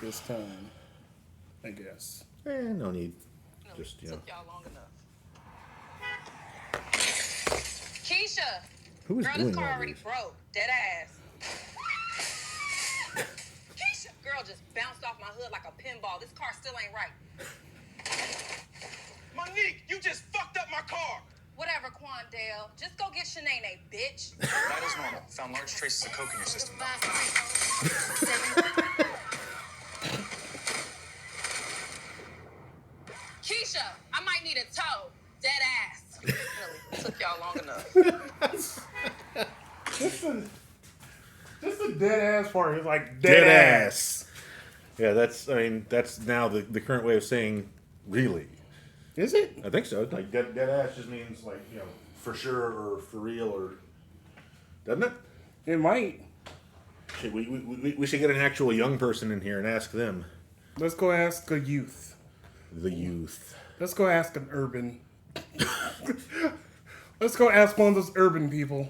this time. I guess. No need. Just, took y'all long enough. Keisha! Who is Girl, doing this car all already these? broke. Dead ass. Keisha! Girl just bounced off my hood like a pinball. This car still ain't right. Monique, you just fucked up my car. Whatever, Quandale. Just go get Shanae, bitch. Vitals normal. Found large traces of coke in your system. Keisha, I might need a tow. Dead ass. Really, took y'all long enough. Just the dead ass part is like Dead ass. Yeah, that's now the current way of saying really. Is it? I think so. Like dead ass just means like, for sure or for real or doesn't it? It might. Shit, we should get an actual young person in here and ask them. Let's go ask a youth. The youth. Let's go ask an urban. Let's go ask one of those urban people.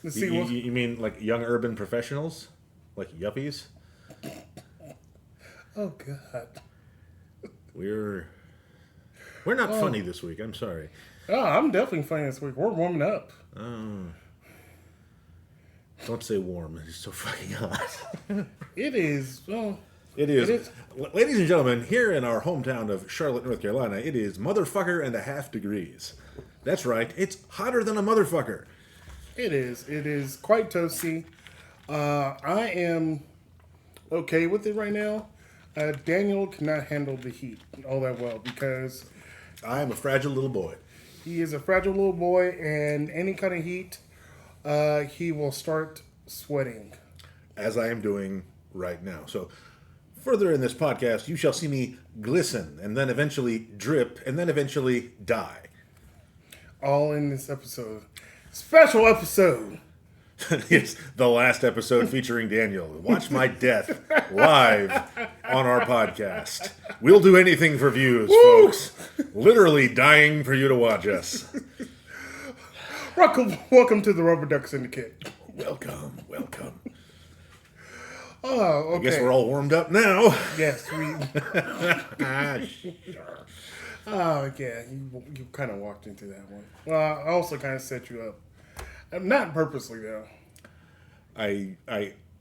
Let's see what. You mean like young urban professionals? Like yuppies? Oh God. We're not funny this week. I'm sorry. Oh, I'm definitely funny this week. We're warming up. Don't say warm. It's so fucking hot. It is. Well, It is. It is. Ladies and gentlemen, here in our hometown of Charlotte, North Carolina, it is motherfucker and a half degrees. That's right. It's hotter than a motherfucker. it is. It is quite toasty. I am okay with it right now. Daniel cannot handle the heat all that well because I am a fragile little boy. he is a fragile little boy, and any kind of heat, he will start sweating. As I am doing right now. So, further in this podcast, you shall see me glisten, and then eventually drip, and then eventually die. All in this episode. Special episode. It's the last episode featuring Daniel. Watch my death live on our podcast. We'll do anything for views, folks. Literally dying for you to watch us. Welcome to the Rubber Duck Syndicate. Welcome. Oh, okay. I guess we're all warmed up now. Yes, we. Sure. Oh, yeah. You kind of walked into that one. Well, I also kind of set you up. Not purposely, though. I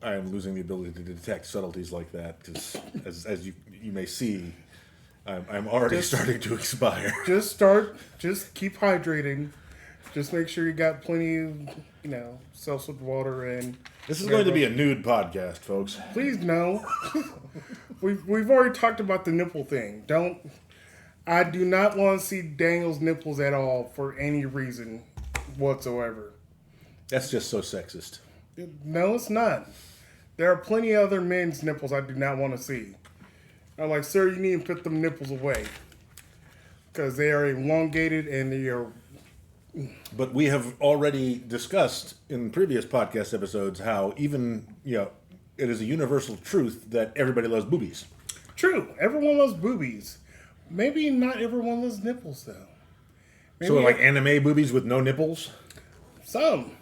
am losing the ability to detect subtleties like that because, as you may see, I'm already starting to expire. Just keep hydrating. Just make sure you got plenty of, seltzer water and. This is going to be a nude podcast, folks. Please no. We've already talked about the nipple thing. I do not want to see Daniel's nipples at all for any reason whatsoever. That's just so sexist. No, it's not. There are plenty of other men's nipples I do not want to see. I'm like, sir, you need to put them nipples away. Because they are elongated and they are... But we have already discussed in previous podcast episodes how even, it is a universal truth that everybody loves boobies. True. Everyone loves boobies. Maybe not everyone loves nipples, though. Maybe So like anime boobies with no nipples? Some.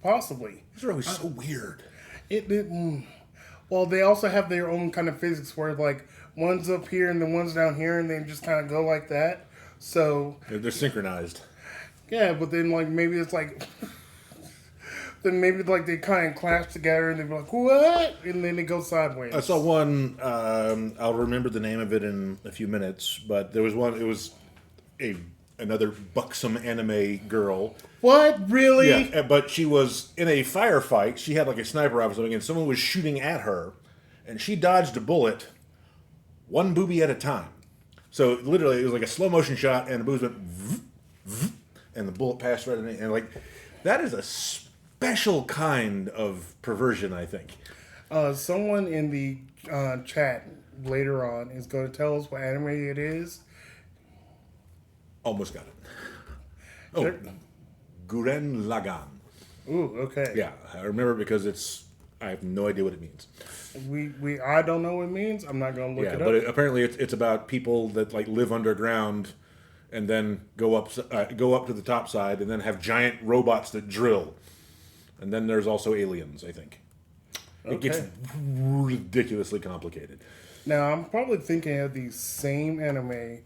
Possibly. These are always so weird. Well, they also have their own kind of physics where, like, one's up here and the one's down here and they just kind of go like that. So... They're synchronized. Yeah, but then, like, maybe it's like... then maybe, like, they kind of clash together and they're like, what? And then they go sideways. I saw one, I'll remember the name of it in a few minutes, but there was one, it was another buxom anime girl. What? Really? Yeah, but she was in a firefight. She had like a sniper rifle or something, and someone was shooting at her, and she dodged a bullet one boobie at a time. So literally, it was like a slow motion shot, and the boobs went, vroom, vroom, and the bullet passed right in it. And like, that is a special kind of perversion, I think. Someone in the chat later on is going to tell us what anime it is. Almost got it. Oh, Gurren Lagann. Ooh, okay. Yeah, I remember because I have no idea what it means. I don't know what it means. I'm not going to look it up. But apparently it's about people that like live underground and then go up to the top side and then have giant robots that drill. And then there's also aliens, I think. It gets Okay. ridiculously complicated. Now I'm probably thinking of the same anime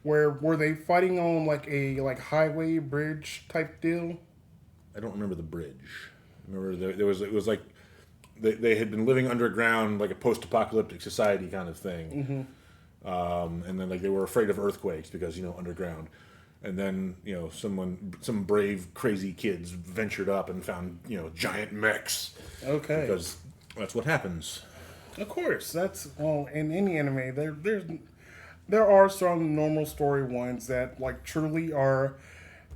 where were they fighting on like a highway bridge type deal? I don't remember the bridge. Remember there was it was like they had been living underground like a post-apocalyptic society kind of thing, and then like they were afraid of earthquakes because underground, and then some brave crazy kids ventured up and found giant mechs Okay. because that's what happens. Of course, that's well in any anime. There are some normal story ones that like truly are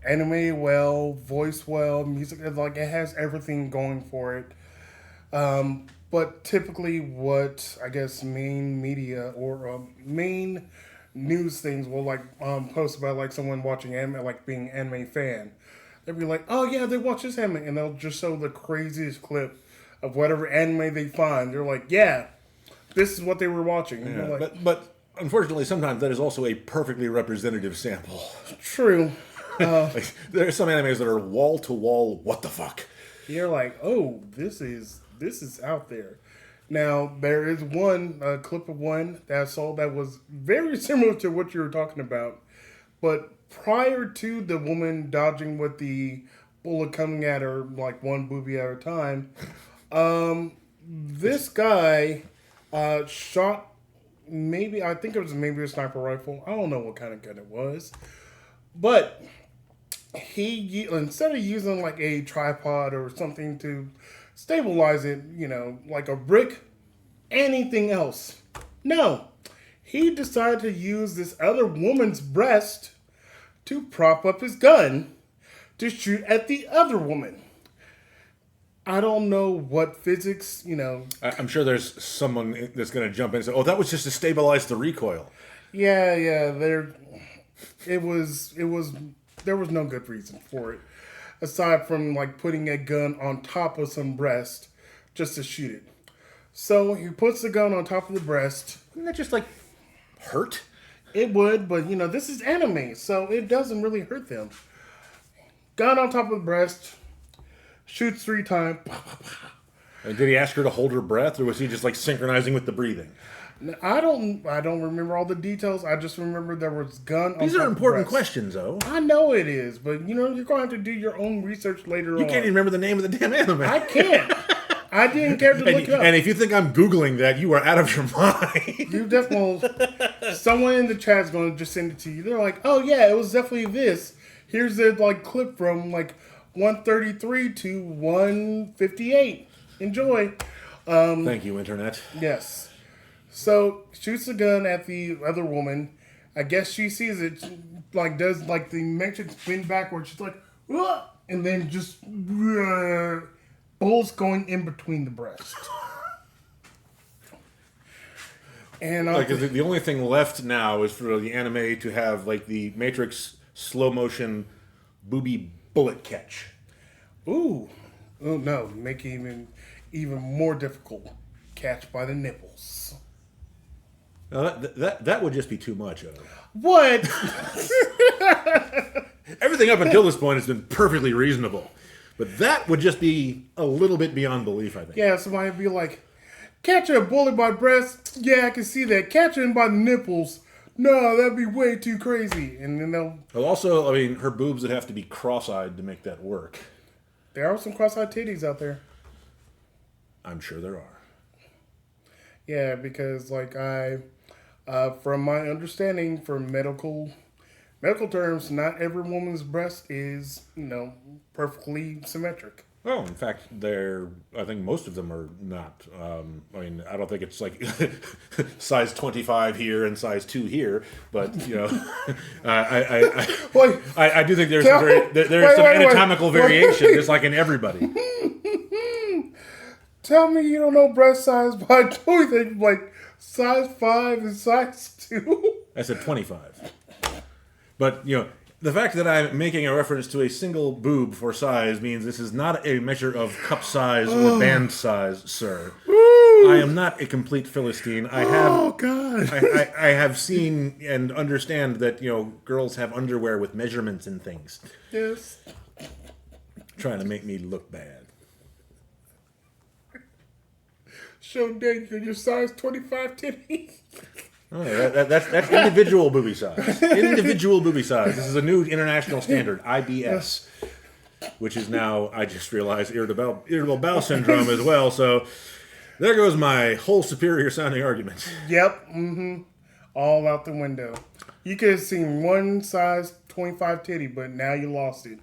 anime well, voice well, music like it has everything going for it. But typically, what I guess main media or main news things will post about like someone watching anime, like being an anime fan. They'll be like, "Oh yeah, they watch this anime," and they'll just show the craziest clip of whatever anime they find. They're like, "Yeah, this is what they were watching." And Yeah, you're like, but unfortunately, sometimes that is also a perfectly representative sample. true. Like, there are some animes that are wall to wall. What the fuck? You're like, "Oh, this is out there." Now there is one clip of one that I saw that was very similar to what you were talking about, but prior to the woman dodging with the bullet coming at her like one boobie at a time, this guy shot I think it was maybe a sniper rifle. I don't know what kind of gun it was, but he instead of using like a tripod or something to stabilize it, like a brick, anything else. No, he decided to use this other woman's breast to prop up his gun to shoot at the other woman. I don't know what physics, I'm sure there's someone that's going to jump in and say, "Oh, that was just to stabilize the recoil." Yeah, there was no good reason for it. Aside from like putting a gun on top of some breast just to shoot it. So he puts the gun on top of the breast. Wouldn't that just like hurt? It would, but this is anime, so it doesn't really hurt them. Gun on top of the breast, shoots 3 times. And did he ask her to hold her breath, or was he just like synchronizing with the breathing? I don't remember all the details. I just remember there was gun on These top are of the important breast. questions, though. I know it is, but you're going to have to do your own research later on. You can't even remember the name of the damn anime. I can't. I didn't care to look it up. And if you think I'm Googling that, you are out of your mind. You definitely, someone in the chat is going to just send it to you. They're like, "Oh yeah, it was definitely this. Here's the clip from 133 to 158. Enjoy." Thank you, Internet. Yes. So shoots the gun at the other woman. I guess she sees it, does the matrix spin backwards. She's like, "Whoa," and then just bullets going in between the breast. And The only thing left now is for the anime to have the Matrix slow motion booby bullet catch. ooh, oh no, make it even more difficult. Catch by the nipples. Now, that would just be too much. What? Everything up until this point has been perfectly reasonable, but that would just be a little bit beyond belief, I think. Yeah, somebody would be like, "Catching a bullet by breast? Yeah, I can see that. Catching by the nipples? No, that'd be way too crazy." And then Well, also, I mean, her boobs would have to be cross-eyed to make that work. there are some cross-eyed titties out there. I'm sure there are. Yeah, because from my understanding, from medical terms, not every woman's breast is perfectly symmetric. Well, in fact, I think most of them are not. I mean, I don't think it's size 25 here and size 2 here, but I do think there's some anatomical variation, just like in everybody. Tell me you don't know breast size by doing things size 5 and size 2. I said 25. But, the fact that I'm making a reference to a single boob for size means this is not a measure of cup size or band size, sir. I am not a complete Philistine. God. I have seen and understand that, girls have underwear with measurements and things. Yes. Trying to make me look bad. Show Dave your size 25 titty. Oh, that's individual booby size. Individual booby size. This is a new international standard, IBS, which is now, I just realized, irritable bowel syndrome as well. So there goes my whole superior sounding argument. Yep. All out the window. You could have seen one size 25 titty, but now you lost it.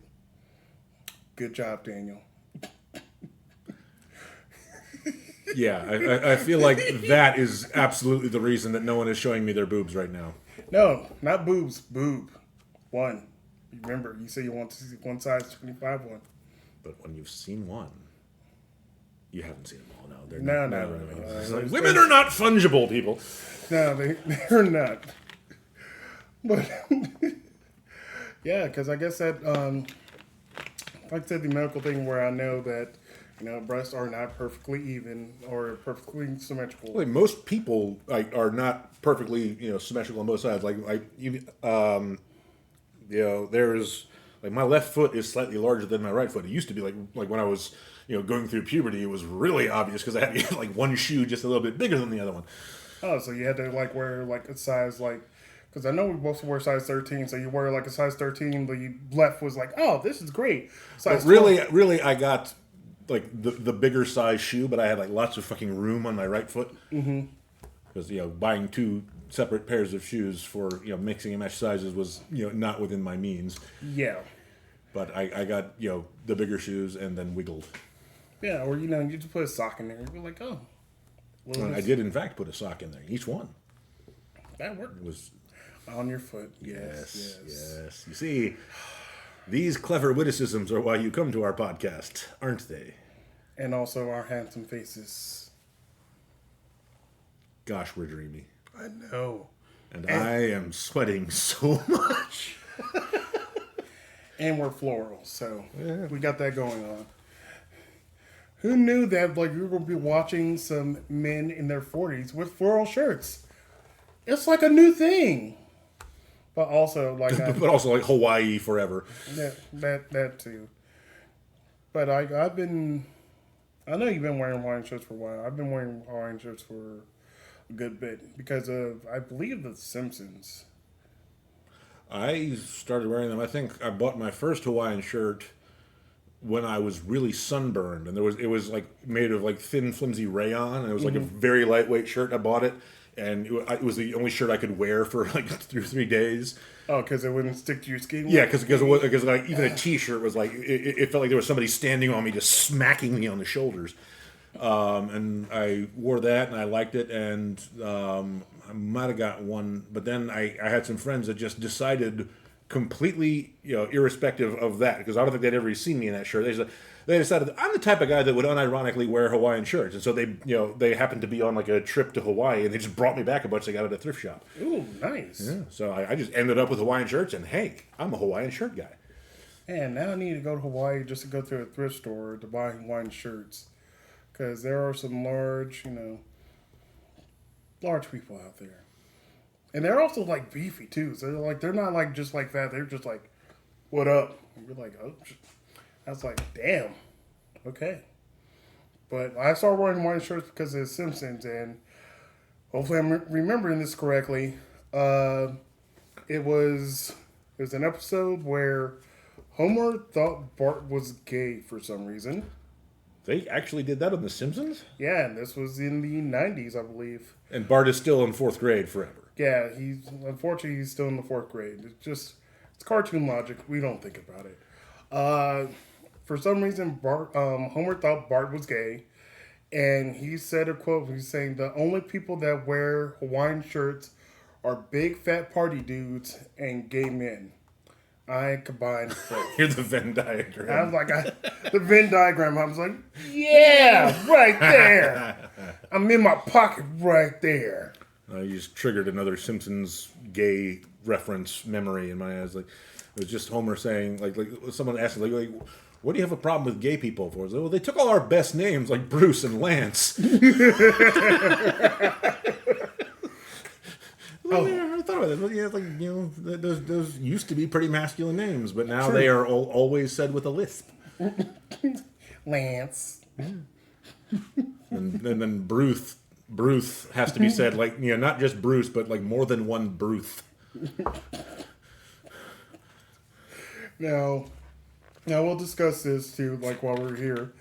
Good job, Daniel. Yeah, I feel like that is absolutely the reason that no one is showing me their boobs right now. No, not boobs. Boob. One. Remember, you say you want to see one size 25 one. But when you've seen one, you haven't seen them all. No, they're No, not. no. It's like, women are not fungible, people. No, they're not. But, yeah, because I guess that, like I said, the medical thing where I know that, breasts are not perfectly even or perfectly symmetrical. Like most people are not perfectly symmetrical on both sides. There's like my left foot is slightly larger than my right foot. It used to be like when I was going through puberty, it was really obvious because I had to get like one shoe just a little bit bigger than the other one. Oh, so you had to wear a size because I know we both wear size 13, so you wear a size 13, but you left was like, oh, this is great. Size but really, I got the bigger size shoe, but I had lots of fucking room on my right foot. Mm-hmm. Because buying two separate pairs of shoes for mixing and match sizes was not within my means. Yeah. But I got the bigger shoes and then wiggled. Yeah, or you just put a sock in there. You're like, oh. Well, I did in fact put a sock in there. Each one. That worked. It was on your foot. Yes. You see, these clever witticisms are why you come to our podcast, aren't they? And also our handsome faces. Gosh, we're dreamy. I know. And I am sweating so much. And we're floral, so we got that going on. Who knew that you were going to be watching some men in their 40s with floral shirts? It's like a new thing. But also but also Hawaii forever. That too. But I know you've been wearing Hawaiian shirts for a while. I've been wearing Hawaiian shirts for a good bit because of, I believe, The Simpsons. I started wearing them. I think I bought my first Hawaiian shirt when I was really sunburned, and it was made of thin, flimsy rayon, and it was a very lightweight shirt. I bought it, and it was the only shirt I could wear for 3 days. Oh, because it wouldn't stick to your skin? Yeah, because even a t-shirt was it felt like there was somebody standing on me, just smacking me on the shoulders. And I wore that, and I liked it, and I might have got one, but then I had some friends that just decided completely, irrespective of that, because I don't think they'd ever seen me in that shirt. They decided I'm the type of guy that would unironically wear Hawaiian shirts, and so they happened to be on a trip to Hawaii, and they just brought me back a bunch they got at a thrift shop. Ooh, nice. Yeah, so I just ended up with Hawaiian shirts, and hey, I'm a Hawaiian shirt guy. And now I need to go to Hawaii just to go to a thrift store to buy Hawaiian shirts, because there are some large people out there. And they're also beefy too. So they're not just like that. They're just what up? And you're like, oh. I was like, damn. Okay. But I started wearing Hawaiian shirts because of The Simpsons, and hopefully I'm remembering this correctly. It was an episode where Homer thought Bart was gay for some reason. They actually did that on The Simpsons? Yeah, and this was in the 90s, I believe. And Bart is still in 4th grade forever. Yeah, unfortunately he's still in the 4th grade. It's cartoon logic. We don't think about it. For some reason, Homer thought Bart was gay, and he said a quote. He's saying the only people that wear Hawaiian shirts are big fat party dudes and gay men. I combined both. Here's the Venn diagram. I was like, the Venn diagram. I was like, yeah, right there. I'm in my pocket right there. You just triggered another Simpsons gay reference memory in my eyes. It was just Homer saying, someone asked, what do you have a problem with gay people for? Well, they took all our best names, like Bruce and Lance. I thought about that. Yeah, those used to be pretty masculine names, but now they are always said with a lisp. Lance. And then Bruce has to be said like, not just Bruce, but like more than one Bruce. Now we'll discuss this too, like while we're here.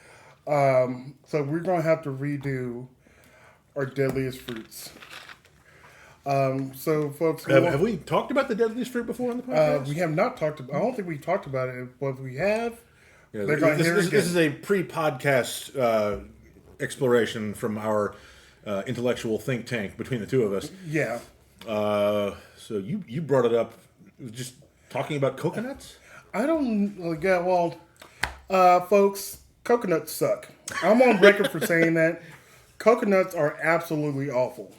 So we're gonna have to redo our deadliest fruits. So folks, Have we talked about the deadliest fruit before on the podcast? we have not talked about. I don't think we talked about it, but if we have. Yeah, They're gonna hear it again. this is a pre-podcast exploration from our intellectual think tank between the two of us. Yeah. So you brought it up, just talking about coconuts. I don't. Yeah. Well, folks, coconuts suck. I'm on record for saying that. Coconuts are absolutely awful.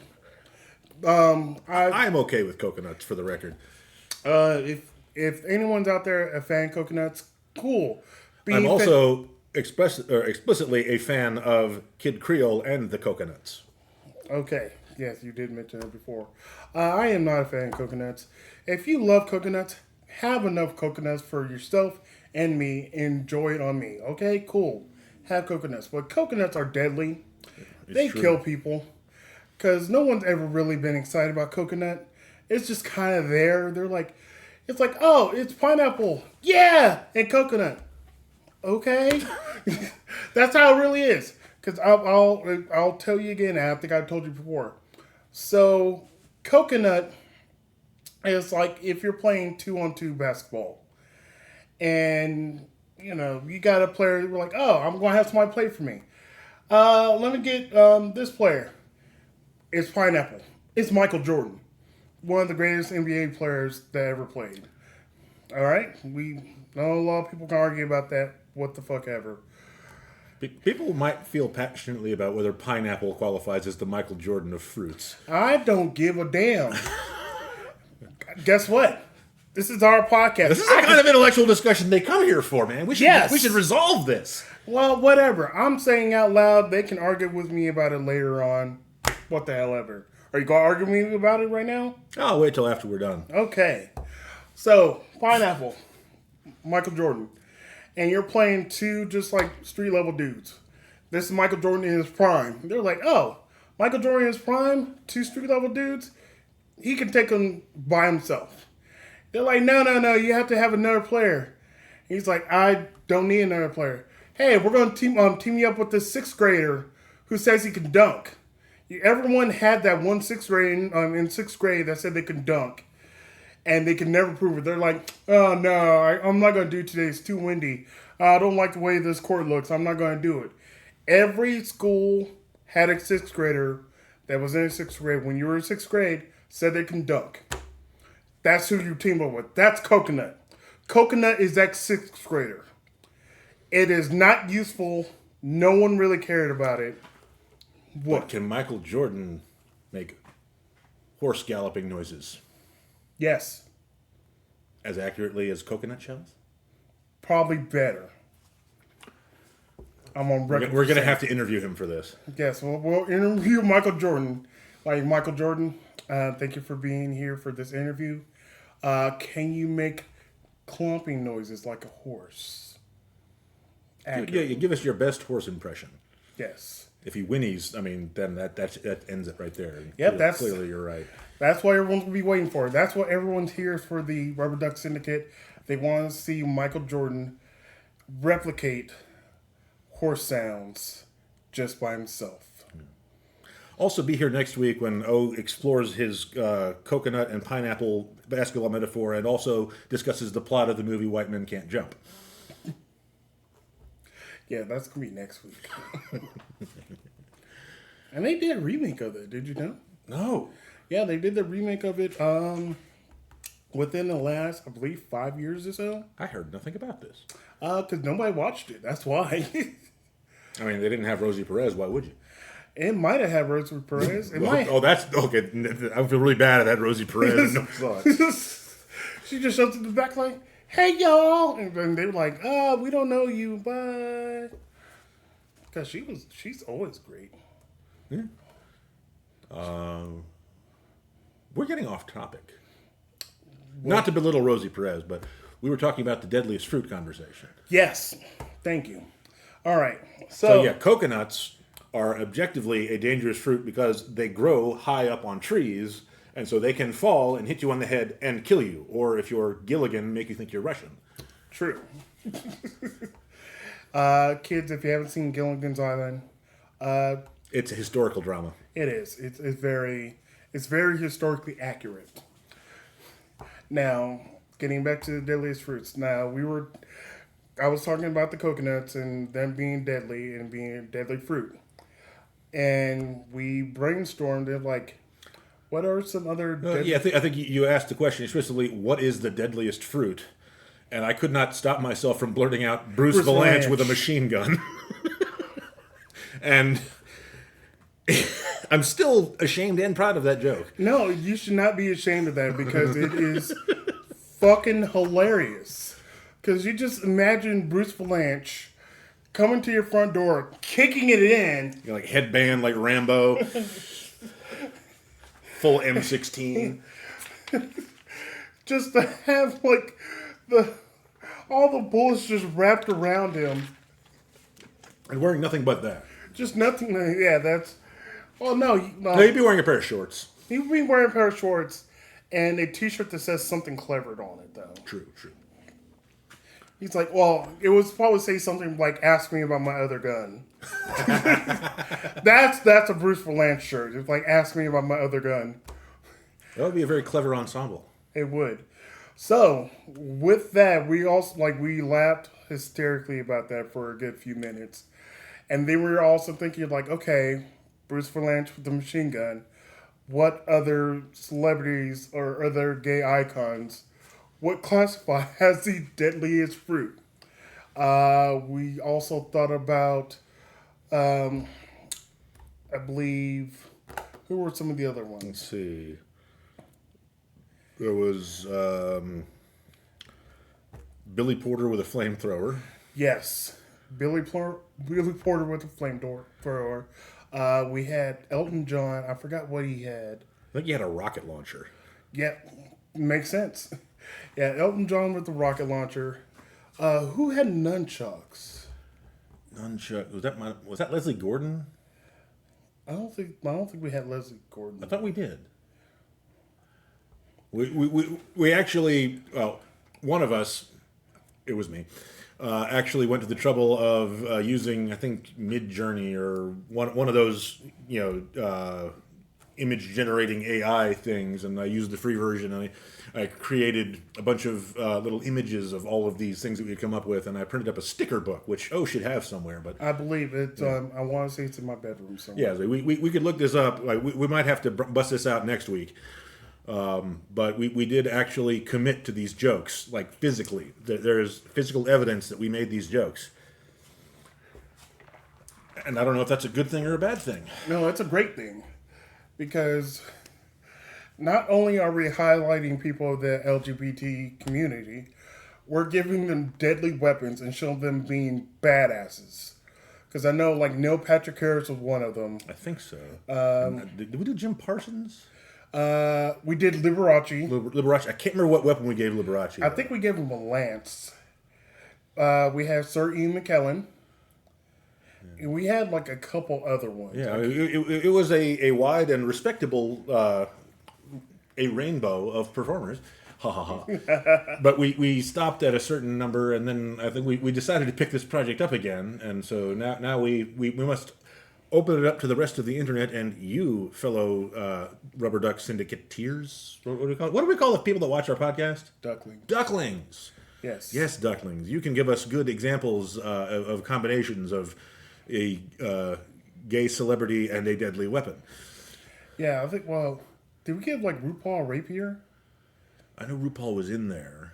I'm okay with coconuts, for the record. If anyone's out there a fan of coconuts, cool. I'm also explicitly a fan of Kid Creole and the Coconuts. Okay. Yes, you did mention it before. I am not a fan of coconuts. If you love coconuts, have enough coconuts for yourself and me. Enjoy it on me. Okay, cool. Have coconuts. But coconuts are deadly. They kill people. Because no one's ever really been excited about coconut. It's just kind of there. They're like, it's like, oh, it's pineapple. Yeah, and coconut. Okay. That's how it really is. Because I'll tell you again. I think I told you before. So coconut is like if you're playing 2-on-2 basketball, and you got a player. You're like, oh, I'm gonna have somebody play for me. Let me get this player. It's pineapple. It's Michael Jordan, one of the greatest NBA players that ever played. All right, we know a lot of people can argue about that. What the fuck ever. People might feel passionately about whether pineapple qualifies as the Michael Jordan of fruits. I don't give a damn. Guess what? This is our podcast. This is the kind of intellectual discussion they come here for, man. We should resolve this. Well, whatever. I'm saying out loud. They can argue with me about it later on. What the hell ever. Are you going to argue with me about it right now? I'll wait till after we're done. Okay. So, pineapple. Michael Jordan. And you're playing two just like street level dudes. This is Michael Jordan in his prime. They're like, oh, Michael Jordan in his prime, two street level dudes, he can take them by himself. They're like, no, you have to have another player. He's like, I don't need another player. Hey, we're going to team you up with this sixth grader who says he can dunk. Everyone had that one sixth grade in sixth grade that said they can dunk. And they can never prove it. They're like, oh, no, I'm not going to do it today. It's too windy. I don't like the way this court looks. I'm not going to do it. Every school had a sixth grader that was in sixth grade. When you were in sixth grade, said they can dunk. That's who you team up with. That's coconut. Coconut is that sixth grader. It is not useful. No one really cared about it. What? But can Michael Jordan make horse galloping noises? Yes. As accurately as coconut shells? Probably better. I'm on record. We're going to have to interview him for this. Yes, we'll interview Michael Jordan. Like, Michael Jordan, thank you for being here for this interview. Can you make clumping noises like a horse? Yeah, give us your best horse impression. Yes. If he whinnies, then that ends it right there. Yep, clearly you're right. That's what everyone's going to be waiting for. That's what everyone's here for the Rubber Duck Syndicate. They want to see Michael Jordan replicate horse sounds just by himself. Also be here next week when O explores his coconut and pineapple basketball metaphor and also discusses the plot of the movie White Men Can't Jump. Yeah, that's going to be next week. And they did a remake of it. Did you know? No. Yeah, they did the remake of it within the last, I believe, 5 years or so. I heard nothing about this. Because nobody watched it. That's why. They didn't have Rosie Perez. Why would you? It might have had Rosie Perez. Oh, that's okay. I feel really bad at that Rosie Perez. No, she just shows up in the back like, hey, y'all. And then they were like, we don't know you. Bye. Because she's always great. Yeah. We're getting off topic. Not to belittle Rosie Perez, but we were talking about the deadliest fruit conversation. Yes. Thank you. All right. So yeah, coconuts are objectively a dangerous fruit because they grow high up on trees, and so they can fall and hit you on the head and kill you. Or if you're Gilligan, make you think you're Russian. True. Kids, if you haven't seen Gilligan's Island, It's a historical drama. it is. It's very historically accurate. Now, getting back to the deadliest fruits. Now, I was talking about the coconuts and them being deadly and being a deadly fruit. And we brainstormed of like, what are some other deadly... I think you asked the question explicitly, what is the deadliest fruit? And I could not stop myself from blurting out Bruce Valanche with a machine gun. And I'm still ashamed and proud of that joke. No, you should not be ashamed of that because it is fucking hilarious. Because you just imagine Bruce Valanche coming to your front door, kicking it in. You're like headband like Rambo. Full M16. Just to have like all the bullets just wrapped around him. And wearing nothing but that. Just nothing. Yeah, that's... Well, no. No, he'd be wearing a pair of shorts. He would be wearing a pair of shorts and a t-shirt that says something clever on it, though. True. He's like, well, it was probably say something like, ask me about my other gun. That's a Bruce Valanche shirt. It's like, ask me about my other gun. That would be a very clever ensemble. It would. So, with that, we also, we laughed hysterically about that for a good few minutes. And then we were also thinking, like, okay, Bruce Valanche with the machine gun. What other celebrities or other gay icons would classify as the deadliest fruit? We also thought about, I believe, who were some of the other ones? Let's see. There was Billy Porter with a flamethrower. Yes. Billy Porter with a flamethrower. We had Elton John. I forgot what he had. I think he had a rocket launcher. Yeah, makes sense. Yeah, Elton John with the rocket launcher. Who had nunchucks? Nunchuck. Was that Leslie Gordon? I don't think we had Leslie Gordon. I thought we did. We actually, well, one of us, it was me, actually went to the trouble of using, I think, Mid-Journey or one of those, image generating AI things, and I used the free version, and I created a bunch of little images of all of these things that we had come up with, and I printed up a sticker book, which should have somewhere, but I believe it. Yeah. I want to say it's in my bedroom somewhere. Yeah, so we could look this up. We might have to bust this out next week. But we did actually commit to these jokes, like physically. There's physical evidence that we made these jokes. And I don't know if that's a good thing or a bad thing. No, it's a great thing. Because not only are we highlighting people of the LGBT community, we're giving them deadly weapons and showing them being badasses. Because I know, Neil Patrick Harris was one of them. I think so. Did we do Jim Parsons? We did Liberace. Liberace. I can't remember what weapon we gave Liberace. I think we gave him a lance. We have Sir Ian McKellen. Yeah. And we had a couple other ones. Yeah, it was a wide and respectable a rainbow of performers. Ha ha ha. But we stopped at a certain number, and then I think we decided to pick this project up again, and so now we must open it up to the rest of the internet, and you, fellow Rubber Duck Syndicateers, what do we call it? What do we call the people that watch our podcast? Ducklings. Ducklings. Yes. Yes, ducklings. You can give us good examples of combinations of a gay celebrity and a deadly weapon. Yeah, I think, did we give RuPaul a rapier? I know RuPaul was in there.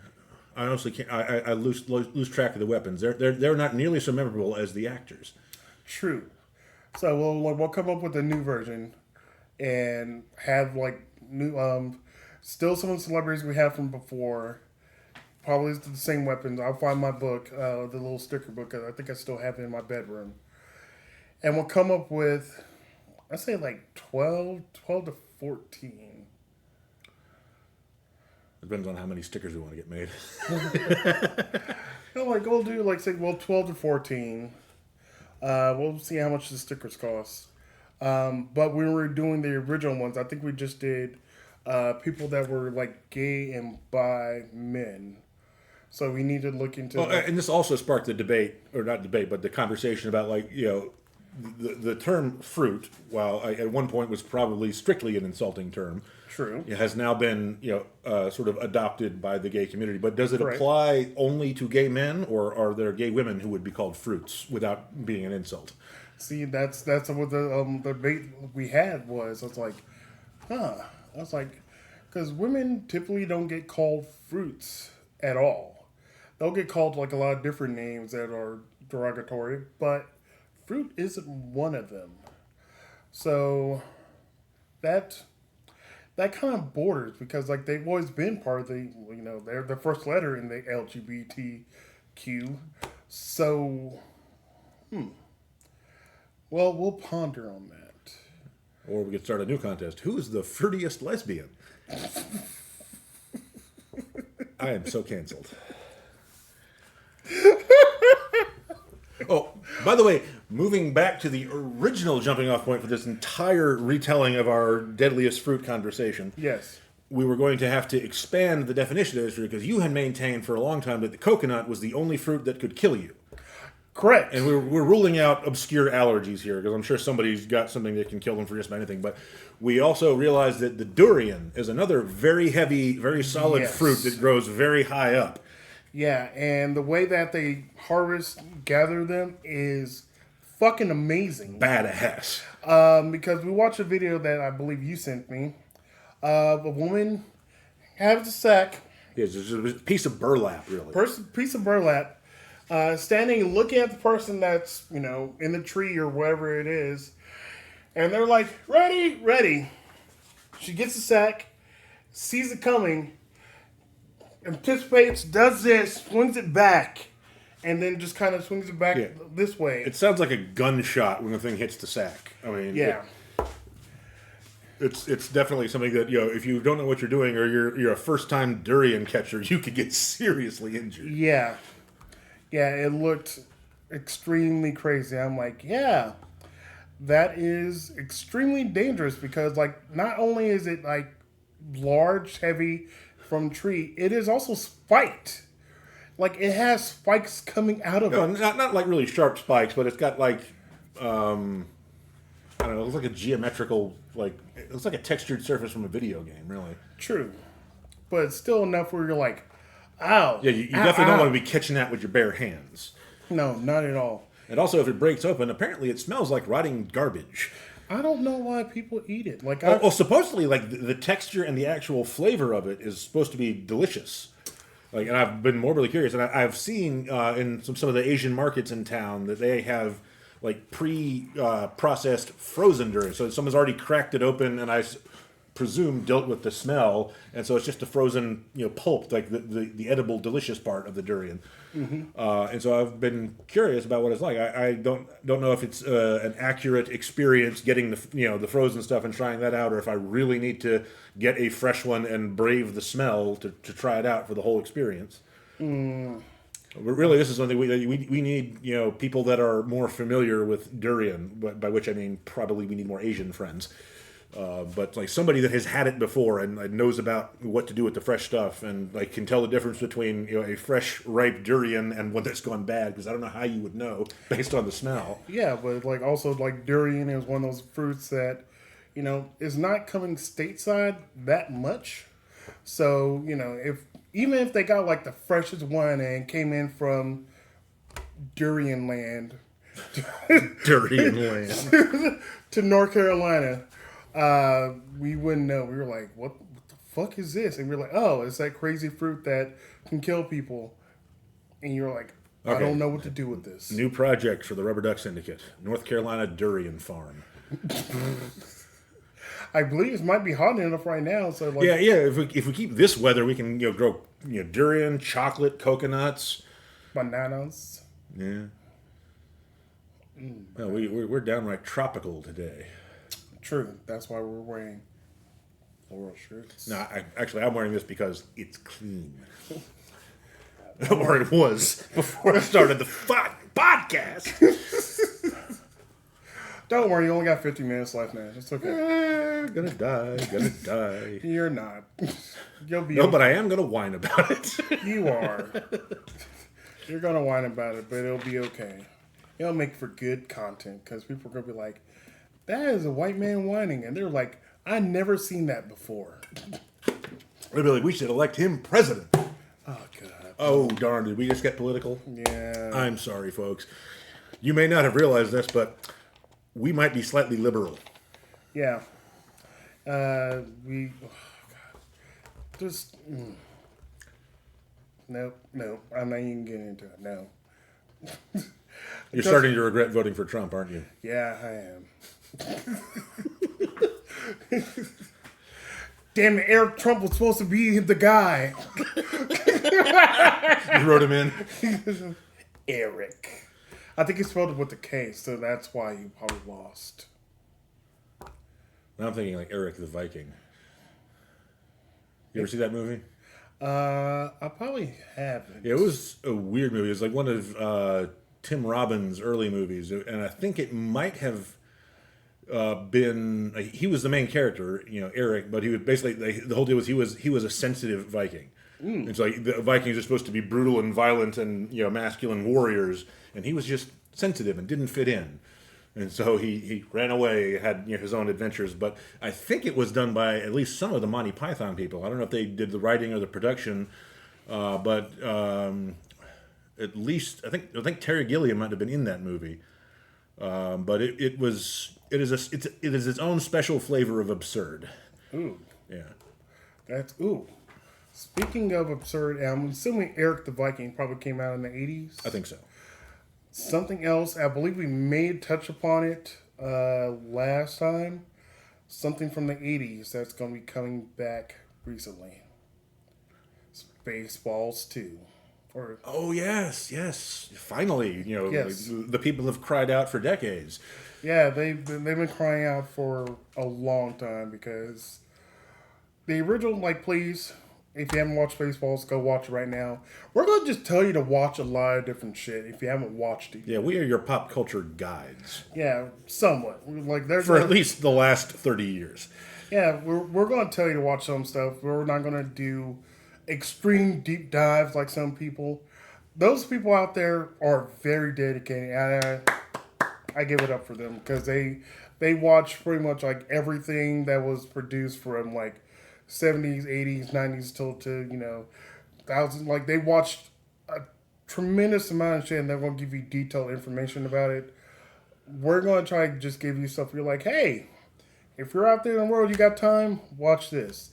I honestly can't. I lose track of the weapons. They're not nearly so memorable as the actors. True. So we'll come up with a new version and have new still some of the celebrities we have from before. Probably the same weapons. I'll find my book, the little sticker book. I think I still have it in my bedroom. And we'll come up with, I say 12 to 14. Depends on how many stickers we want to get made. We'll do 12 to 14. We'll see how much the stickers cost. But when we were doing the original ones, I think we just did people that were like gay and bi men. So we need to look into. Well, and this also sparked the debate, or not debate, but the conversation about the term fruit, while at one point was probably strictly an insulting term. True. It has now been sort of adopted by the gay community. But does it Correct. apply only to gay men, or are there gay women who would be called fruits without being an insult? See, that's what the debate we had was. I was like, huh. I was like, because women typically don't get called fruits at all. They'll get called like a lot of different names that are derogatory, but fruit isn't one of them. So that kind of borders because like they've always been part of the they're the first letter in the LGBTQ. So well, we'll ponder on that. Or we could start a new contest. Who is the fruitiest lesbian? I am so canceled. Oh, by the way, moving back to the original jumping off point for this entire retelling of our deadliest fruit conversation. Yes. We were going to have to expand the definition of this fruit because you had maintained for a long time that the coconut was the only fruit that could kill you. Correct. And we're ruling out obscure allergies here because I'm sure somebody's got something that can kill them for just about anything. But we also realized that the durian is another very heavy, very solid Yes. fruit that grows very high up. Yeah, and the way that they gather them is fucking amazing. Badass. Because we watched a video that I believe you sent me of a woman has a sack, It's just a piece of burlap, really. piece of burlap, standing looking at the person that's, in the tree or wherever it is. And they're like, ready, ready. She gets the sack, sees it coming, anticipates, does this, swings it back, and then just kind of swings it back this way. It sounds like a gunshot when the thing hits the sack. I mean, Yeah. It's definitely something that, if you don't know what you're doing or you're a first-time durian catcher, you could get seriously injured. Yeah. Yeah, it looked extremely crazy. I'm like, yeah, that is extremely dangerous because, like, not only is it, like, large, heavy from tree, it is also spiked. Like, it has spikes coming out of it. Not like really sharp spikes, but it's got, like, I don't know, it looks like a geometrical, like, it looks like a textured surface from a video game, really. True. But it's still enough where you're like, ow. Yeah, you ow, definitely don't ow. want to be catching that with your bare hands. No, not at all. And also, if it breaks open, apparently it smells like rotting garbage. I don't know why people eat it. Like, Well, supposedly, like the texture and the actual flavor of it is supposed to be delicious. Like, and I've been morbidly curious, and I've seen in some of the Asian markets in town that they have like processed frozen durian. So someone's already cracked it open, and I presume dealt with the smell, and so it's just a frozen pulp, like the edible, delicious part of the durian. Mm-hmm. And so I've been curious about what it's like. I don't know if it's an accurate experience getting the frozen stuff and trying that out, or if I really need to get a fresh one and brave the smell to try it out for the whole experience. But really, this is something we need people that are more familiar with durian, by which I mean probably we need more Asian friends. But like somebody that has had it before and knows about what to do with the fresh stuff and like can tell the difference between a fresh ripe durian and one that's gone bad, because I don't know how you would know based on the smell. yeah, but like also like durian is one of those fruits that is not coming stateside that much. So even if they got like the freshest one and came in from durian land, Durian land. to North Carolina, we wouldn't know. We were like, what the fuck is this? And we were like, oh, it's that crazy fruit that can kill people. And you're like, I Okay. don't know what to do with this. New project for the Rubber Duck Syndicate: North Carolina Durian Farm. I believe it might be hot enough right now. So like, Yeah. If we keep this weather, we can grow durian, chocolate, coconuts. bananas. Yeah. No, we're downright tropical today. True. That's why we're wearing floral shirts. No, I'm wearing this because it's clean. Or it was before I started the podcast. Don't worry, you only got 50 minutes left now. It's okay. Gonna die. You're not. You'll be. No, but I am gonna whine about it. You are. You're gonna whine about it, but it'll be okay. It'll make for good content because people are gonna be like, "That is a white man whining," and they're like, "I never seen that before." They'll be like, we should elect him president. Oh god. Oh darn! Did we just get political? Yeah. I'm sorry, folks. You may not have realized this, but we might be slightly liberal. Yeah. We. Oh god. Just. Nope. I'm not even getting into it. No. You're starting to regret voting for Trump, aren't you? Yeah, I am. Damn it, Eric Trump was supposed to be the guy. You wrote him in. Eric. I think he spelled it with a K, so that's why you probably lost. Now I'm thinking like Eric the Viking. You ever see that movie? I probably haven't. Yeah, it was a weird movie. It was like one of Tim Robbins' early movies, and I think it might have been. He was the main character, Eric, but he would basically the whole deal was he was a sensitive Viking. And so the Vikings are supposed to be brutal and violent and masculine warriors, and he was just sensitive and didn't fit in. And so he ran away, had his own adventures. But I think it was done by at least some of the Monty Python people. I don't know if they did the writing or the production, but at least I think Terry Gilliam might have been in that movie. But it is its own special flavor of absurd. Ooh, Yeah. that's ooh. Speaking of absurd, I'm assuming Eric the Viking probably came out in the 80s. I think so. Something else, I believe we may touch upon it last time. Something from the 80s that's going to be coming back recently. Spaceballs 2. Or Oh yes. Finally, Yes. the people have cried out for decades. yeah, they've been crying out for a long time because the original, please, if you haven't watched Spaceballs, go watch it right now. We're going to just tell you to watch a lot of different shit if you haven't watched it. Yeah, we are your pop culture guides Yeah, somewhat. There's for at least the last 30 years. Yeah, we're going to tell you to watch some stuff. We're not going to do extreme deep dives like some people. Those people out there are very dedicated. I give it up for them because they watch pretty much everything that was produced from 70s, 80s, 90s till to thousands. They watched a tremendous amount of shit, and they're going to give you detailed information about it. We're going to try to just give you stuff. You're like, hey, if you're out there in the world, you got time, watch this.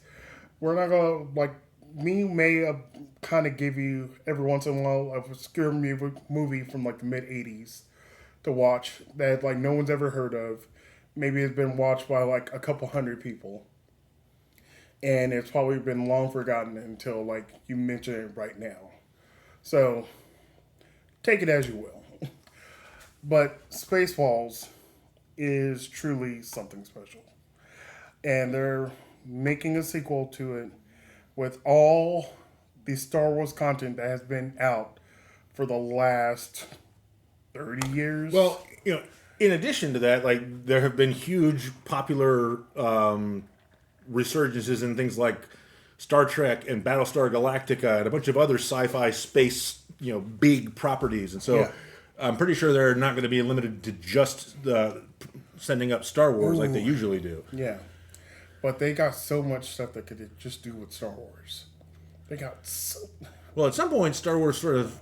We're not going to me may kind of give you every once in a while a obscure movie from the mid 80s to watch that no one's ever heard of. Maybe it's been watched by a couple hundred people. And it's probably been long forgotten until you mention it right now. So take it as you will. But Spaceballs is truly something special. And they're making a sequel to it with all the Star Wars content that has been out for the last 30 years. Well, in addition to that, there have been huge popular resurgences in things like Star Trek and Battlestar Galactica and a bunch of other sci-fi space, big properties. And so I'm pretty sure they're not going to be limited to just sending up Star Wars like they usually do. Yeah. But they got so much stuff that could just do with Star Wars. They got so... Well, at some point, Star Wars sort of,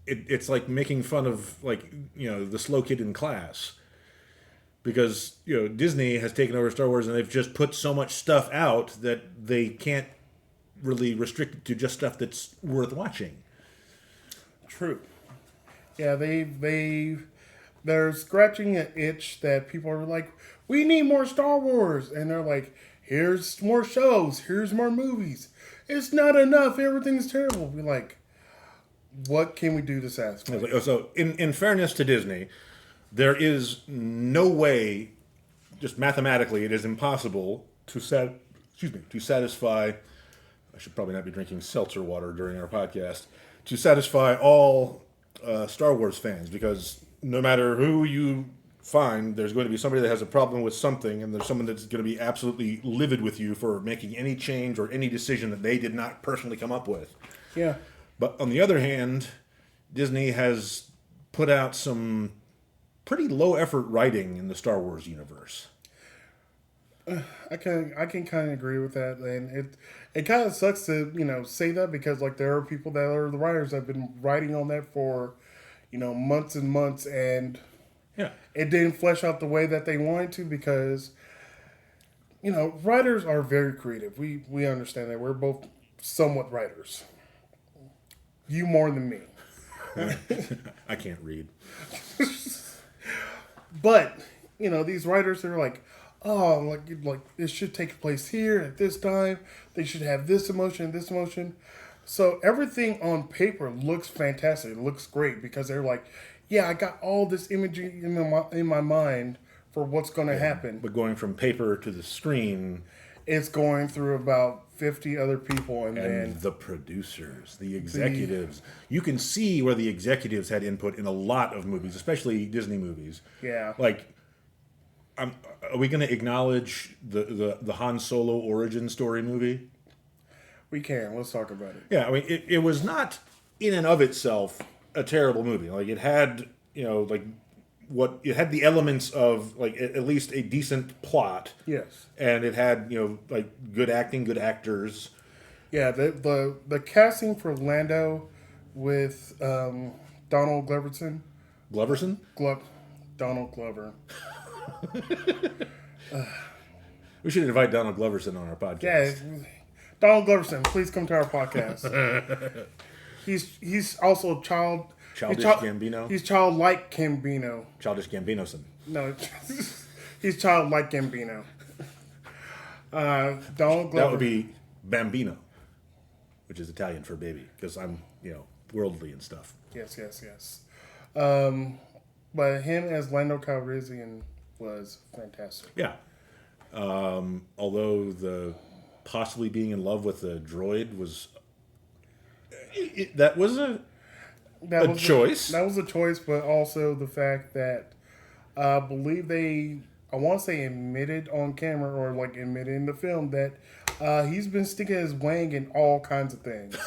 it's like making fun of, the slow kid in class. Because, Disney has taken over Star Wars and they've just put so much stuff out that they can't really restrict it to just stuff that's worth watching. True. Yeah, they're scratching an itch that people are like, we need more Star Wars. And they're like, here's more shows. Here's more movies. It's not enough. Everything's terrible. We're like, what can we do to satisfy? So, in fairness to Disney, there is no way, just mathematically, it is impossible to satisfy. I should probably not be drinking seltzer water during our podcast. To satisfy all Star Wars fans, because no matter who you fine. There's going to be somebody that has a problem with something, and there's someone that's going to be absolutely livid with you for making any change or any decision that they did not personally come up with. Yeah. But on the other hand, Disney has put out some pretty low effort writing in the Star Wars universe. I can kind of agree with that, and it kind of sucks to say that, because like there are people that are the writers that have been writing on that for months and months, and Yeah. it didn't flesh out the way that they wanted to, because writers are very creative. We understand that. We're both somewhat writers. You more than me. I can't read. But these writers are like, oh, like this should take place here at this time. They should have this emotion, this emotion. So everything on paper looks fantastic. It looks great, because they're like, yeah, I got all this imagery in my mind for what's going to happen. But going from paper to the screen, It's going through about 50 other people, and then and the producers, the executives, you can see where the executives had input in a lot of movies, especially Disney movies. Yeah. Like, are we going to acknowledge the Han Solo origin story movie? we can. Let's talk about it. Yeah, I mean, it was not in and of itself a terrible movie. Like, it had, it had the elements of, like, at least a decent plot. Yes. And it had, good acting, good actors. Yeah, the casting for Lando with Donald Gloverson. Gloverson? Donald Glover. We should invite Donald Gloverson on our podcast. Yeah, Donald Gloverson, please come to our podcast. He's also Childish he's Gambino? He's childlike Gambino. Childish Gambinoson. No, he's childlike Gambino. Donald Glover. That would be Bambino, which is Italian for baby, because I'm, worldly and stuff. Yes. But him as Lando Calrissian was fantastic. Yeah. Although the possibly being in love with a droid was... that was a choice. That was a choice, but also the fact that I believe I want to say admitted on camera, or like admitted in the film, that he's been sticking his wang in all kinds of things.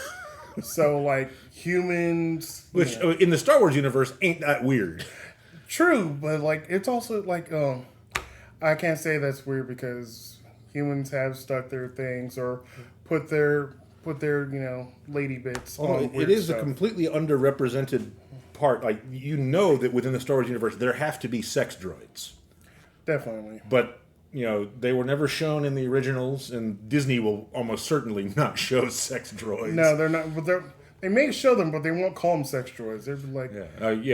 So like humans, Which, in the Star Wars universe, ain't that weird. true, but like it's also like I can't say that's weird, because humans have stuck their things or put their lady bits on It weird is stuff. a completely underrepresented part. Like, that within the Star Wars universe, there have to be sex droids. Definitely. But, they were never shown in the originals, and Disney will almost certainly not show sex droids. No, they're not. But they may show them, but they won't call them sex droids. They're like,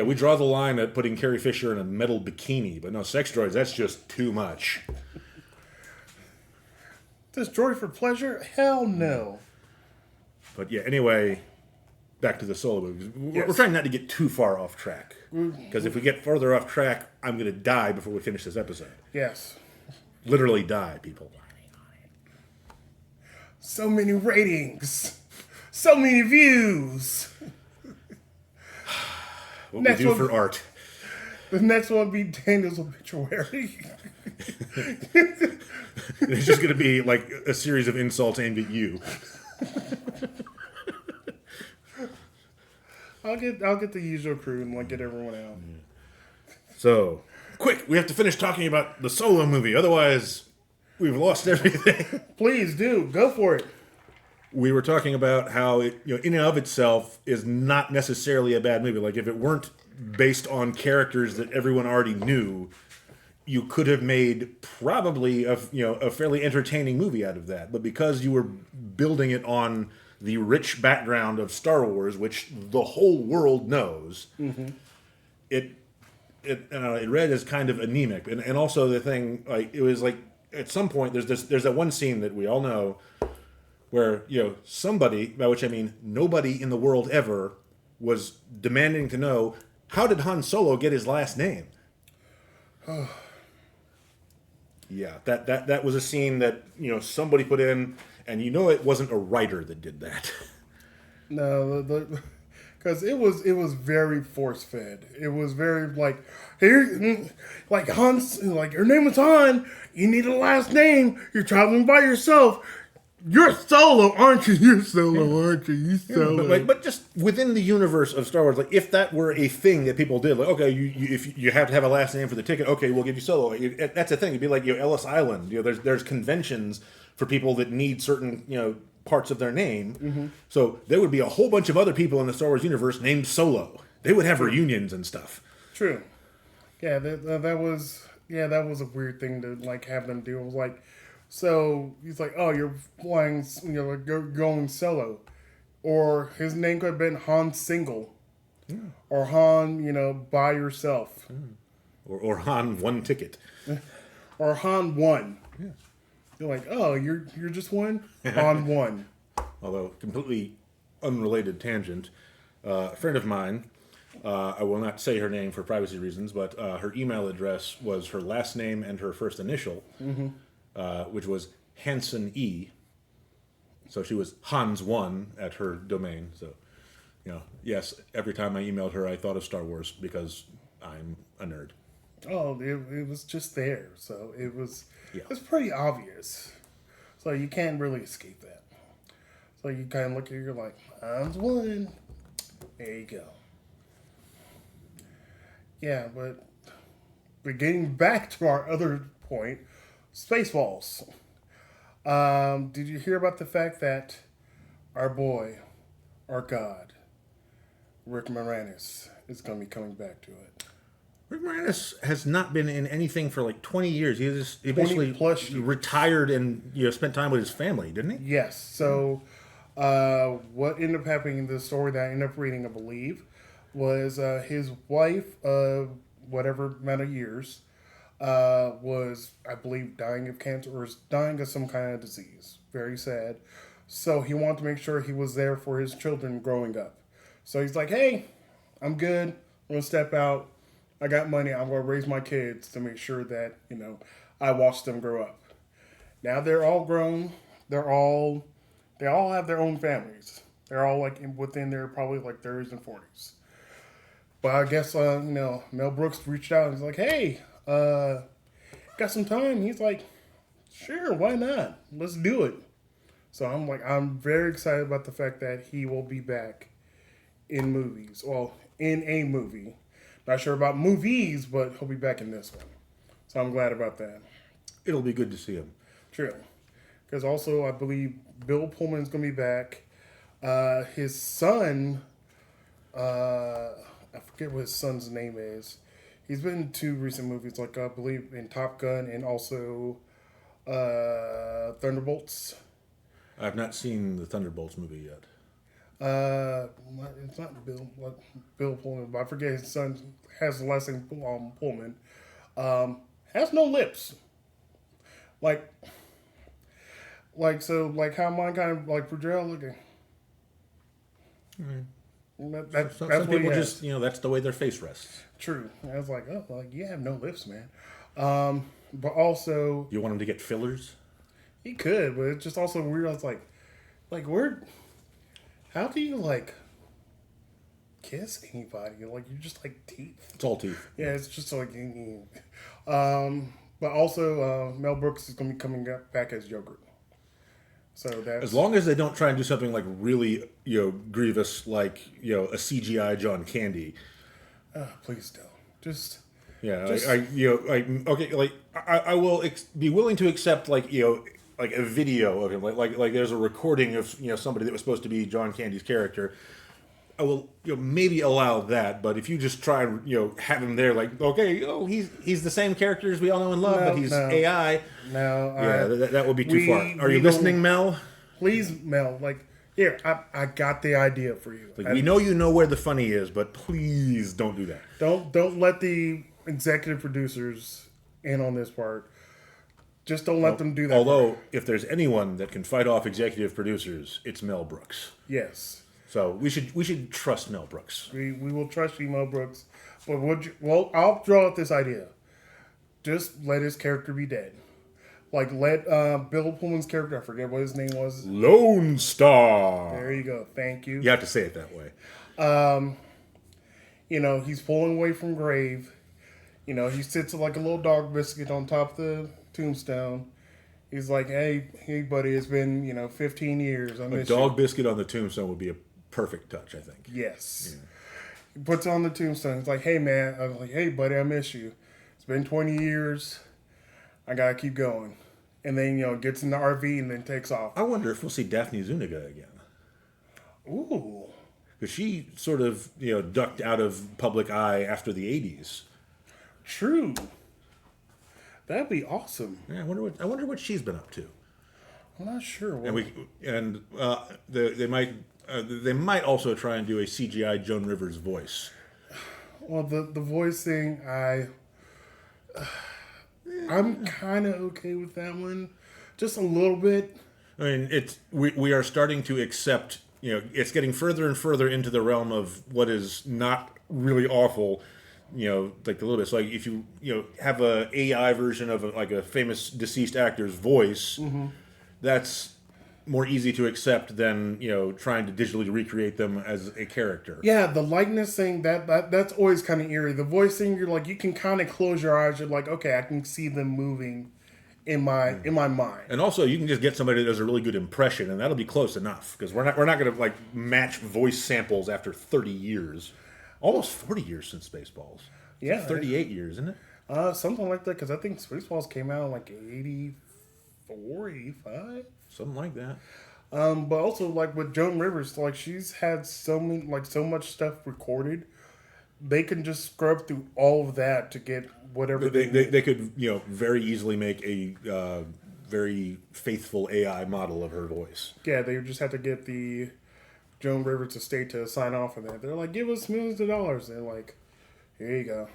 We draw the line at putting Carrie Fisher in a metal bikini, but no, sex droids, that's just too much. this droid for pleasure? Hell no. But yeah, anyway, back to the solo movies. We're Yes. trying not to get too far off track, because if we get further off track, I'm going to die before we finish this episode. Yes. Literally die, people. So many ratings. So many views. What Next we do one. for art. The next one will be Daniel's obituary. It's just going to be like a series of insults aimed at you. I'll get the usual crew and like get everyone out. So, quick, we have to finish talking about the solo movie. Otherwise, we've lost everything. Please do. Go for it. We were talking about how it, in and of itself, is not necessarily a bad movie. Like, if it weren't based on characters that everyone already knew, you could have made probably a fairly entertaining movie out of that. But because you were building it on the rich background of Star Wars, which the whole world knows, it read as kind of anemic. And also the thing, like, it was like, at some point, there's that one scene that we all know where, somebody, by which I mean nobody in the world ever, was demanding to know, how did Han Solo get his last name? Yeah, that was a scene that, somebody put in, and it wasn't a writer that did that. No, because it was very force fed. It was very like here, like Hans, like your name is Han. You need a last name. You're traveling by yourself. You're solo, aren't you? You're solo, aren't you? You solo. But just within the universe of Star Wars, like if that were a thing that people did, like okay, if you have to have a last name for the ticket, okay, we'll give you Solo. That's a thing. It'd be like Ellis Island. There's conventions for people that need certain parts of their name. Mm-hmm. So there would be a whole bunch of other people in the Star Wars universe named Solo. They would have reunions and stuff. True. Yeah, that was a weird thing to like have them do. It was like, so he's like, oh, you're flying, like you're going solo, or his name could have been Han Single, or Han, by yourself, Or Han one ticket. or Han One. Yeah. You're like, oh, you're just one Han One. Although completely unrelated tangent, a friend of mine, I will not say her name for privacy reasons, but her email address was her last name and her first initial, which was Hanson E. So she was Hans One at her domain. So, yes, every time I emailed her, I thought of Star Wars because I'm a nerd. Oh, it was just there, so it was Yeah. it's pretty obvious. So you can't really escape that. So you kind of look at it, you're like, Hans One. There you go. Yeah, but getting back to our other point, Spaceballs. Did you hear about the fact that our boy, our god, Rick Moranis, is going to be coming back to it? Rick Moranis has not been in anything for like 20 years. He basically plus years. retired and spent time with his family, didn't he? Yes. So, what ended up happening in the story that I ended up reading, I believe, was his wife, whatever amount of years, was, I believe, dying of cancer or dying of some kind of disease. Very sad. So he wanted to make sure he was there for his children growing up. So he's like, hey, I'm good. I'm going to step out. I got money. I'm going to raise my kids to make sure that, I watch them grow up. Now they're all grown. They all have their own families. They're all like within their probably like 30s and 40s. But I guess, Mel Brooks reached out and was like, hey, got some time? He's like, sure, why not? Let's do it. So I'm very excited about the fact that he will be back in movies. Well, in a movie. Not sure about movies, but he'll be back in this one. So I'm glad about that. It'll be good to see him. True. Because also, I believe Bill Pullman's going to be back. His son, I forget what his son's name is. He's been in 2 recent movies, like I believe in Top Gun and also Thunderbolts. I've not seen the Thunderbolts movie yet. It's not Bill Pullman, but I forget his son has the last name Pullman. Has no lips. Like how mine kind of like portrayal looking. That's Some what people he just, has. that's the way their face rests. True. I was like, oh, like you have no lips, man. But also You want him to get fillers? he could, but it's just also weird. I was like where? How do you like kiss anybody? Like you're just like teeth. It's all teeth. Yeah, it's just like. But also, Mel Brooks is going to be coming back as yogurt. So that's As long as they don't try and do something like really, grievous, like, a CGI John Candy. Please don't. Just Okay, like I will be willing to accept like like a video of him, like there's a recording of somebody that was supposed to be John Candy's character. I will maybe allow that, but if you just try and have him there, like okay, he's the same character as we all know and love, but he's AI. No, that would be too far. Are you listening, Mel? Please, Mel. Like here, I got the idea for you. Like, we know you know where the funny is, but please don't do that. Don't let the executive producers in on this part. Just don't let them do that. Although, if there's anyone that can fight off executive producers, it's Mel Brooks. Yes. So we should trust Mel Brooks. We will trust you, Mel Brooks. But I'll throw out this idea. Just let his character be dead. Like, let Bill Pullman's character, I forget what his name was. Lone Star. There you go. Thank you. You have to say it that way. He's pulling away from grave. He sits like a little dog biscuit on top of the tombstone. He's like, hey, buddy, it's been, 15 years. I A miss dog you. biscuit on the tombstone would be a perfect touch, I think. Yes. Yeah. He puts it on the tombstone. He's like, hey, man. I was like, hey, buddy, I miss you. It's been 20 years. I got to keep going. And then, gets in the RV and then takes off. I wonder if we'll see Daphne Zuniga again. Ooh. Because she sort of, ducked out of public eye after the 80s. True. That'd be awesome. Yeah, I wonder what she's been up to. I'm not sure. And they might also try and do a CGI Joan Rivers voice. Well, the voice thing, I'm kind of okay with that one, just a little bit. I mean, we are starting to accept. It's getting further and further into the realm of what is not really awful. Like a little bit. So like if you have a AI version of a famous deceased actor's voice, that's more easy to accept than trying to digitally recreate them as a character. Yeah, the likeness thing that's always kind of eerie. The voice thing, you're like, you can kind of close your eyes. You're like, okay, I can see them moving in my mind. And also, you can just get somebody that does a really good impression, and that'll be close enough because we're not going to match voice samples after 30 years. Almost 40 years since Spaceballs. Yeah. 38 years, isn't it? Something like that, because I think Spaceballs came out in 84, 85? Something like that. But also, with Joan Rivers, she's had so much stuff recorded. They can just scrub through all of that to get whatever they could, very easily make a very faithful AI model of her voice. Yeah, they just have to get the Joan Rivers estate to sign off on that. They're like, give us millions of dollars. They're like, here you go.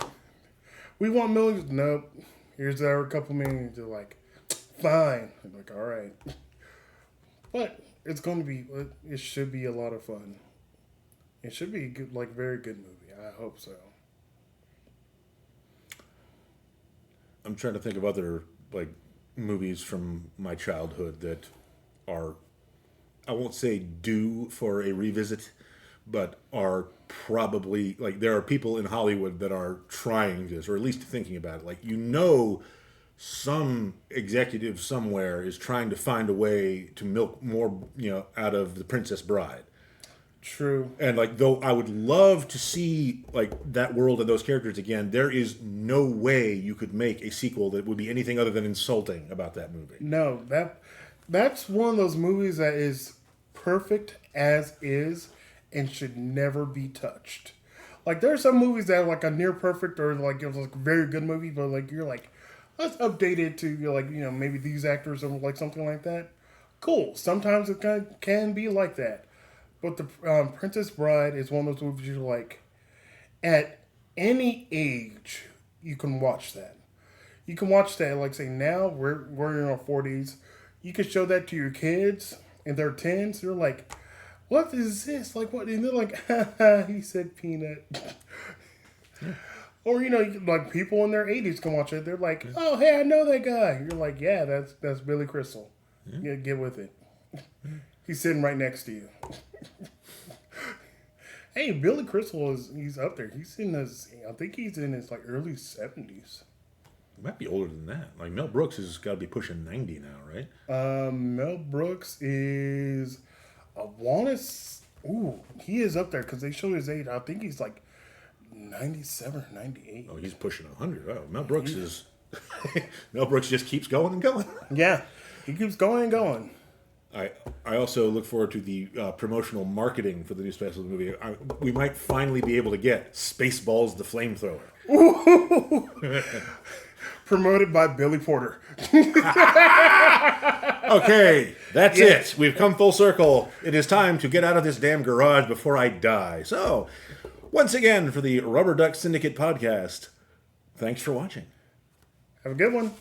We want millions. Nope. Here's our couple million. They're like, fine. I'm like, all right. But it's going to be, it should be a lot of fun. It should be a good, very good movie. I hope so. I'm trying to think of other, movies from my childhood that are, I won't say due for a revisit, but are probably, there are people in Hollywood that are trying this, or at least thinking about it. Some executive somewhere is trying to find a way to milk more, out of The Princess Bride. True. And though I would love to see that world and those characters again, there is no way you could make a sequel that would be anything other than insulting about that movie. No, that's one of those movies that is perfect as is and should never be touched. There are some movies that are a near perfect or it was a very good movie, but you're let's update it to maybe these actors or something like that. Cool. Sometimes it can be like that. But the Princess Bride is one of those movies you're at any age, you can watch that. You can watch that, say now, we're in our 40s. You can show that to your kids, and they're 10s. They're like, what is this? What? And they're like, haha, he said peanut. Or, people in their 80s can watch it. They're like, oh, hey, I know that guy. You're like, yeah, that's Billy Crystal. Yeah, get with it. He's sitting right next to you. Hey, Billy Crystal he's up there. I think he's in his early 70s. He might be older than that. Mel Brooks has got to be pushing 90 now, right? Mel Brooks is, he is up there because they showed his age. I think he's 97 or 98. Oh, he's pushing 100. Oh, Mel Brooks is, Mel Brooks just keeps going and going. Yeah, he keeps going and going. I also look forward to the promotional marketing for the new Spaceballs movie. We might finally be able to get Spaceballs the Flamethrower. Promoted by Billy Porter. Okay, that's it. We've come full circle. It is time to get out of this damn garage before I die. So, once again, for the Rubber Duck Syndicate podcast, thanks for watching. Have a good one.